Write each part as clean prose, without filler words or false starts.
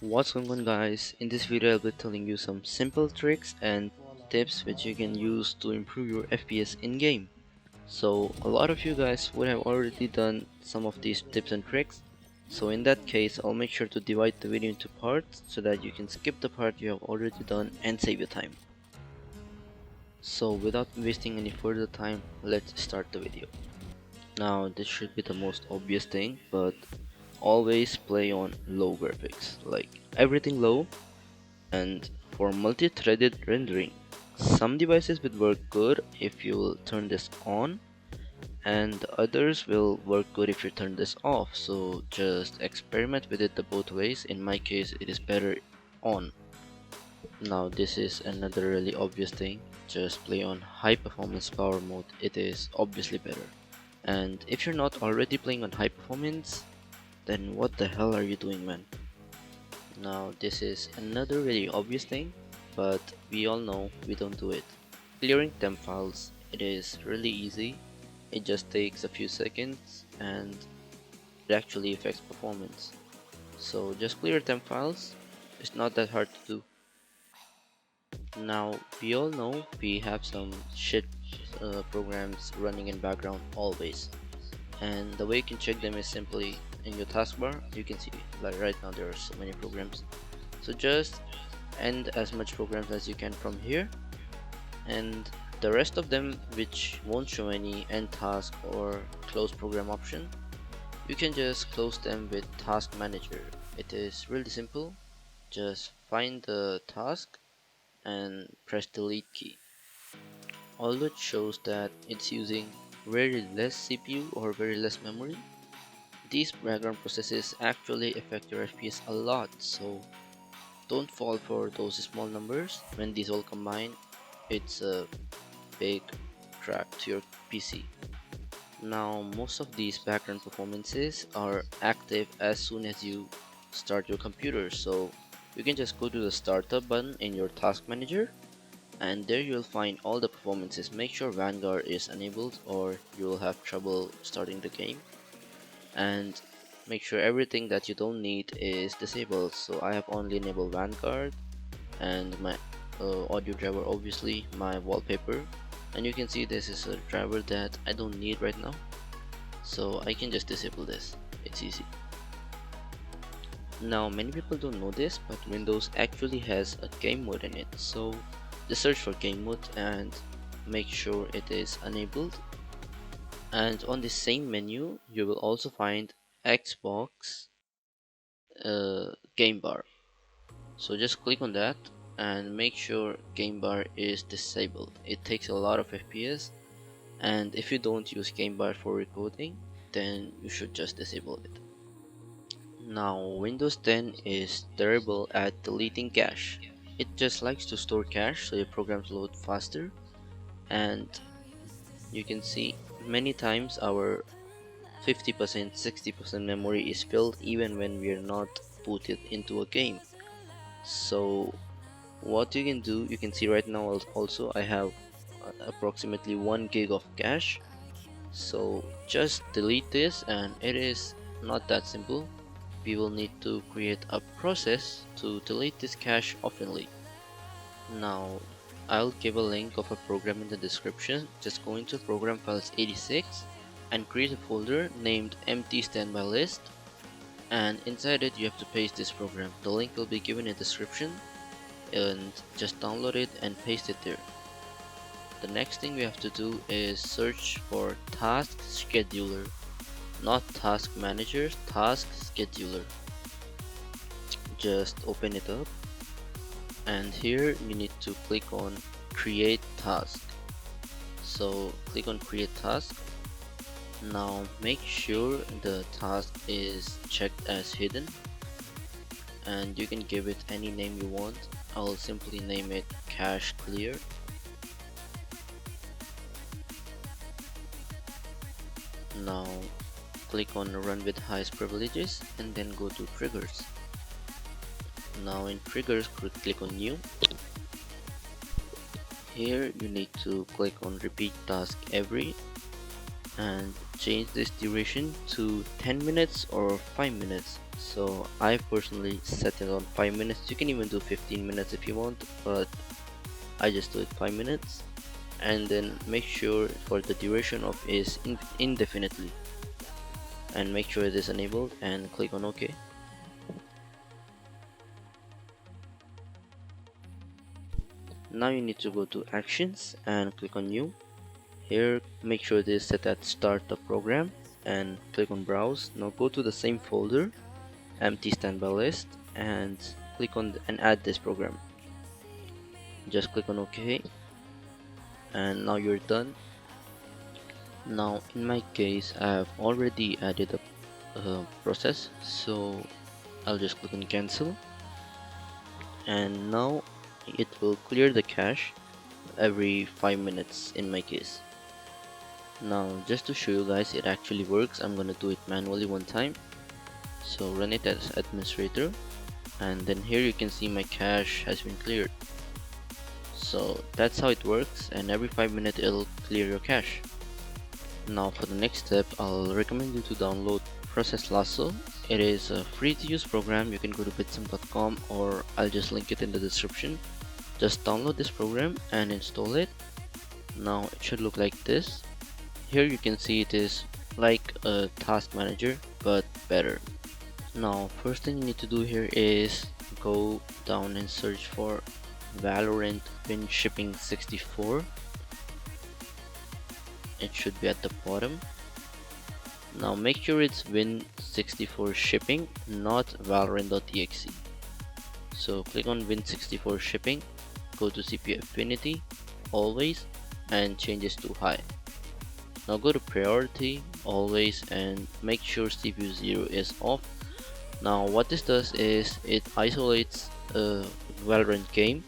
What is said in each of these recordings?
What's going on, guys? In this video I'll be telling you some simple tricks and tips which you can use to improve your FPS in game. So a lot of you guys would have already done some of these tips and tricks, so in that case I'll make sure to divide the video into parts so that you can skip the part you have already done and save your time. So without wasting any further time, let's start the video. Now this should be the most obvious thing, but always play on low graphics, like everything low. And for multi-threaded rendering, some devices will work good if you will turn this on, and others will work good if you turn this off. So just experiment with it the both ways. In my case it is better on. Now this is another really obvious thing, just play on high performance power mode, it is obviously better. And if you're not already playing on high performance, then what the hell are you doing, man? Now this is another really obvious thing, but we all know we don't do it. Clearing temp files, it is really easy. It just takes a few seconds and it actually affects performance. So just clear temp files, it's not that hard to do. Now we all know we have some shit programs running in background always, and the way you can check them is simply in your taskbar. You can see, like right now there are so many programs, so just end as much programs as you can from here, and the rest of them which won't show any end task or close program option, you can just close them with task manager. It is really simple, just find the task and press delete key. Although it shows that it's using very less CPU or very less memory, these background processes actually affect your FPS a lot, so don't fall for those small numbers. When these all combine, it's a big drag to your PC. Now most of these background performances are active as soon as you start your computer, so you can just go to the startup button in your task manager, and there you'll find all the performances. Make sure Vanguard is enabled or you'll have trouble starting the game, and make sure everything that you don't need is disabled. So I have only enabled Vanguard and my audio driver, obviously my wallpaper, and you can see this is a driver that I don't need right now, so I can just disable this. It's easy. Now many people don't know this, but Windows actually has a game mode in it, so just search for game mode and make sure it is enabled. And on the same menu you will also find Xbox game bar, so just click on that and make sure game bar is disabled. It takes a lot of FPS, and if you don't use game bar for recording, then you should just disable it. Now Windows 10 is terrible at deleting cache. It just likes to store cache so your programs load faster, and you can see many times our 50%, 60% memory is filled even when we are not booted into a game. So what you can do, you can see right now also I have approximately 1 gig of cache, so just delete this, and it is not that simple. We will need to create a process to delete this cache oftenly. Now I'll give a link of a program in the description. Just go into program files 86 and create a folder named empty standby list, and inside it you have to paste this program. The link will be given in the description, and just download it and paste it there. The next thing we have to do is search for task scheduler, not task manager, task scheduler. Just open it up, and here you need to click on create task. So click on create task. Now make sure the task is checked as hidden, and you can give it any name you want. I'll simply name it cache clear. Now click on run with highest privileges and then go to triggers. Now in triggers click on new. Here you need to click on repeat task every and change this duration to 10 minutes or 5 minutes. So I personally set it on 5 minutes. You can even do 15 minutes if you want, but I just do it 5 minutes. And then make sure for the duration of is indefinitely, and make sure it is enabled and click on OK. Now you need to go to actions and click on new. Here make sure it is set at start the program and click on browse. Now go to the same folder, empty standby list, and click on and add this program. Just click on OK, and now you're done. Now in my case I have already added a process, so I'll just click on cancel, and now it will clear the cache every 5 minutes in my case. Now just to show you guys it actually works, I'm gonna do it manually one time. So run it as administrator, and then here you can see my cache has been cleared. So that's how it works, and every 5 minutes it'll clear your cache. Now for the next step, I'll recommend you to download Process Lasso. It is a free to use program. You can go to bitsum.com, or I'll just link it in the description. Just download this program and install it. Now it should look like this. Here you can see it is like a task manager but better. Now first thing you need to do here is go down and search for Valorant Win Shipping 64. It should be at the bottom. Now make sure it's Win64 shipping, not Valorant.exe. So click on Win64 shipping, go to CPU affinity, always, and change this to high. Now go to priority, always, and make sure CPU 0 is off. Now what this does is it isolates a Valorant game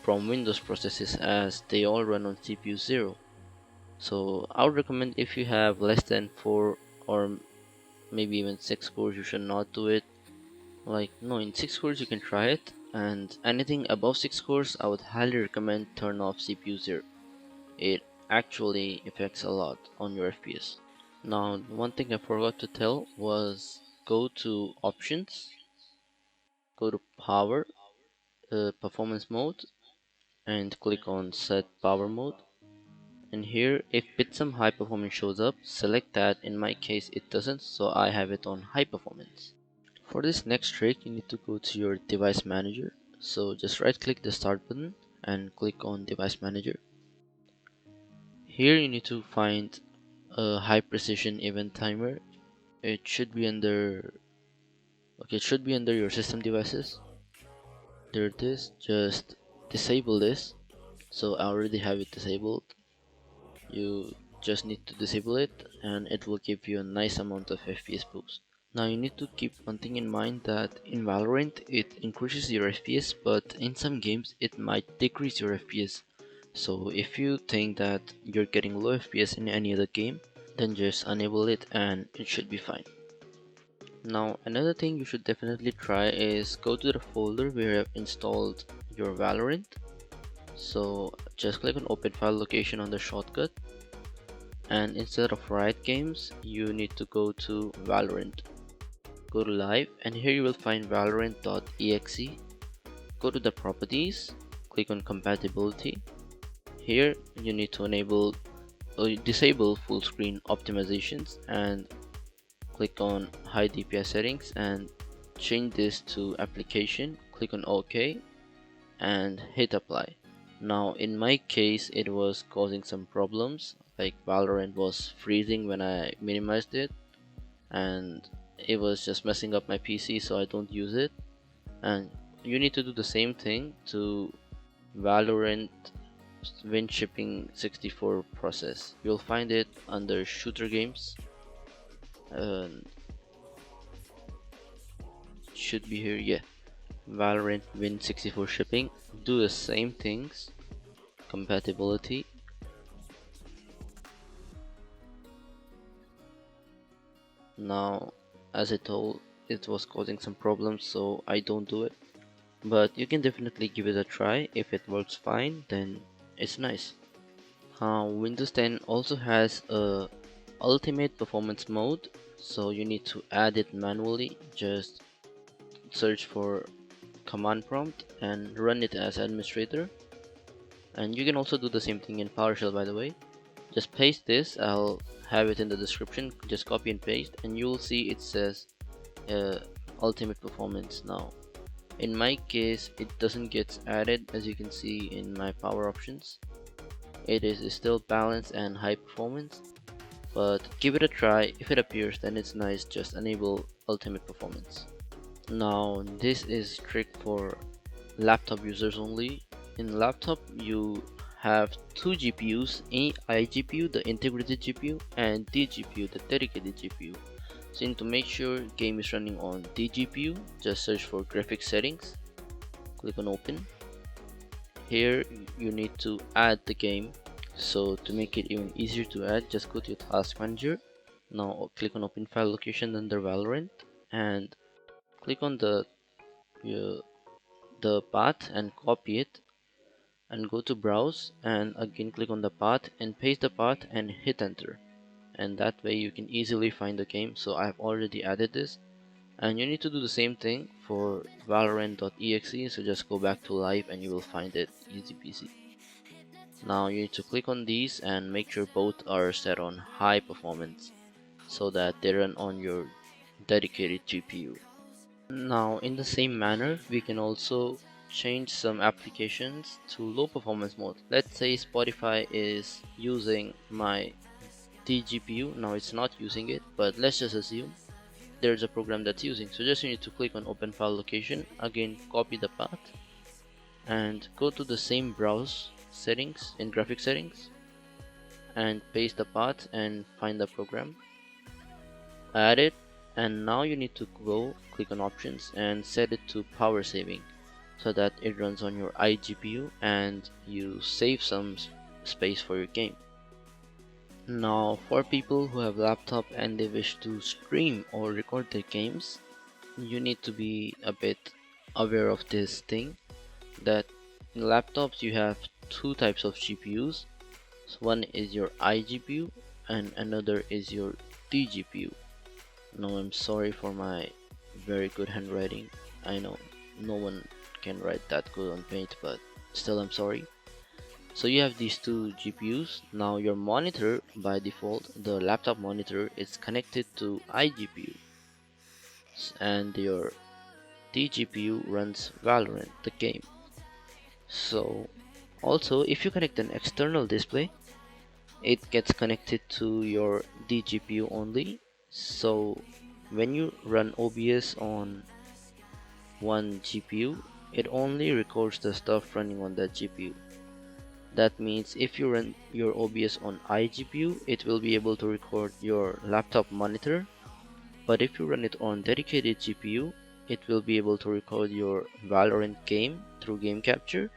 from Windows processes, as they all run on CPU 0. So I would recommend if you have less than 4 or maybe even 6 cores, you should not do it. Like, no, in 6 cores you can try it, and anything above 6 cores I would highly recommend turn off CPU 0. It actually affects a lot on your FPS. Now one thing I forgot to tell was go to options, go to power, performance mode, and click on set power mode. And here if bitsum high performance shows up, select that. In my case it doesn't, so I have it on high performance. For this next trick you need to go to your device manager, so just right click the start button and click on device manager. Here you need to find a high precision event timer. It should be under your system devices. There it is. Just disable this. So I already have it disabled. You just need to disable it and it will give you a nice amount of FPS boost. Now you need to keep one thing in mind, that in Valorant it increases your FPS, but in some games it might decrease your FPS. So if you think that you're getting low FPS in any other game, then just enable it and it should be fine. Now another thing you should definitely try is go to the folder where you have installed your Valorant. So just click on open file location on the shortcut, and instead of Riot Games you need to go to Valorant. Go to live, and here you will find valorant.exe. Go to the properties, click on compatibility. Here you need to disable Fullscreen Optimizations and click on high DPI settings and change this to application. Click on OK and hit apply. Now in my case it was causing some problems, like Valorant was freezing when I minimized it, and it was just messing up my PC, so I don't use it. And you need to do the same thing to Valorant Win Shipping 64 process. You'll find it under shooter games, and should be here, yeah. Valorant Win 64 shipping. Do the same things, compatibility, now as I told, it was causing some problems, so I don't do it, but you can definitely give it a try. If it works fine, then it's nice. Windows 10 also has a ultimate performance mode, so you need to add it manually. Just search for command prompt and run it as administrator. And you can also do the same thing in PowerShell, by the way. Just paste this, I'll have it in the description, just copy and paste, and you will see it says ultimate performance. Now in my case it doesn't get added, as you can see in my power options. It is still balanced and high performance, but give it a try. If it appears, then it's nice. Just enable ultimate performance. Now this is trick for laptop users only. In laptop you have two GPUs, iGPU, the integrated GPU, and DGPU, the dedicated GPU. So you need to make sure game is running on DGPU. Just search for graphics settings, click on open. Here you need to add the game. So to make it even easier to add, just go to your task manager. Now click on open file location under Valorant and click on the path and copy it, and go to browse and again click on the path and paste the path and hit enter, and that way you can easily find the game. So I have already added this, and you need to do the same thing for valorant.exe. So just go back to live and you will find it easy peasy. Now you need to click on these and make sure both are set on high performance so that they run on your dedicated GPU. Now in the same manner we can also change some applications to low performance mode. Let's say Spotify is using my DGPU. Now it's not using it, but let's just assume there's a program that's using. So just you need to click on open file location, again copy the path and go to the same browse settings in graphic settings and paste the path and find the program, add it, and now you need to go click on options and set it to power saving so that it runs on your iGPU and you save some space for your game. Now for people who have laptop and they wish to stream or record their games, you need to be a bit aware of this thing, that in laptops you have two types of GPUs. So one is your iGPU and another is your DGPU. Now I'm sorry for my very good handwriting. I know no one can write that good on paint, but still I'm sorry. So you have these two GPUs. Now your monitor, by default the laptop monitor, is connected to iGPU and your DGPU runs Valorant the game. So also if you connect an external display, it gets connected to your DGPU only. So when you run OBS on one GPU, it only records the stuff running on that GPU. That means if you run your OBS on iGPU, it will be able to record your laptop monitor, but if you run it on dedicated GPU, it will be able to record your Valorant game through game capture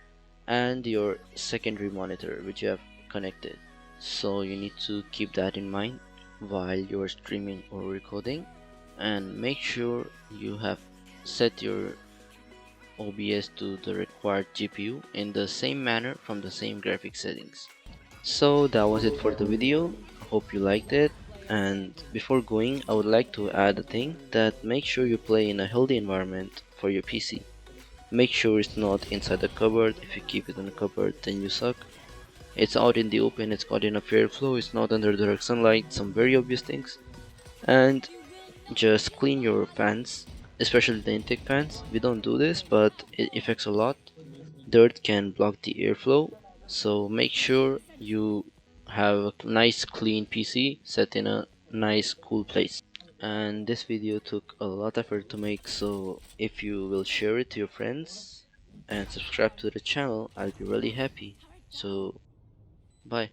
and your secondary monitor which you have connected. So you need to keep that in mind while you are streaming or recording, and make sure you have set your OBS to the required GPU in the same manner from the same graphic settings. So that was it for the video. Hope you liked it, and before going I would like to add a thing, that make sure you play in a healthy environment for your PC. Make sure it's not inside the cupboard. If you keep it in the cupboard then you suck. It's out in the open, it's got enough airflow, it's not under direct sunlight, some very obvious things. And just clean your fans, especially the intake fans. We don't do this, but it affects a lot. Dirt can block the airflow, so make sure you have a nice clean PC set in a nice cool place. And this video took a lot of effort to make, so if you will share it to your friends and subscribe to the channel, I'll be really happy. So bye.